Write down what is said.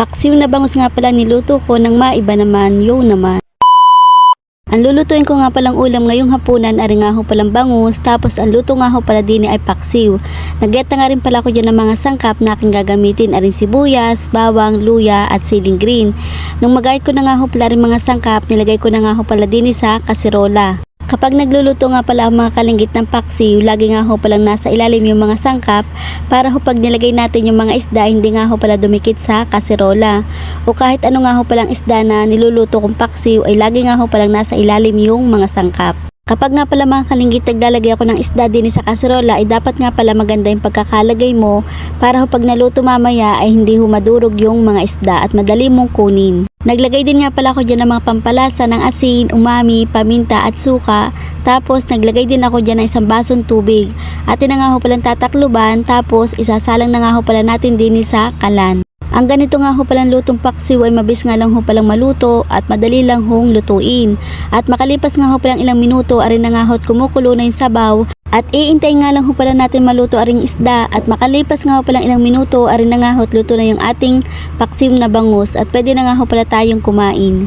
Paksiw na bangus nga pala niluto ko ng maiba naman, naman. Ang lulutuin ko nga palang ulam ngayong hapunan ari nga ho palang bangus, tapos ang luto nga ho pala din ay paksiw. Nageta nga rin pala ko dyan ng mga sangkap na aking gagamitin aring sibuyas, bawang, luya at siling green. Nung magayat ko na nga ho pala rin mga sangkap, nilagay ko na nga ho pala din sa kasirola. Kapag nagluluto nga pala ang mga kalinggit ng paksiw, lagi nga ho palang nasa ilalim yung mga sangkap para ho pag nilagay natin yung mga isda, hindi nga ho pala dumikit sa kasirola. O kahit ano nga ho palang isda na niluluto kong paksiw ay lagi nga ho palang nasa ilalim yung mga sangkap. Kapag nga pala mga kalinggit naglalagay ako ng isda din sa kaserola ay dapat nga pala maganda yung pagkakalagay mo para ho pag naluto mamaya ay hindi ho madurog yung mga isda at madali mong kunin. Naglagay din nga pala ako dyan ng mga pampalasa ng asin, umami, paminta at suka. Tapos naglagay din ako dyan ng isang basong tubig. Atin na nga ho palang tatakluban, tapos isasalang na nga ho pala natin din sa kalan. Ang ganito nga ho palang lutong paksiw ay mabilis nga lang ho palang maluto at madali lang hong lutuin. At makalipas nga ho palang ilang minuto, arin na nga ho't kumukulo na yung sabaw. At iintay nga lang ho pala natin maluto aring isda at makalipas nga ho palang ilang minuto, arin na nga ho't luto na yung ating paksiw na bangus at pwede na nga ho pala tayong kumain.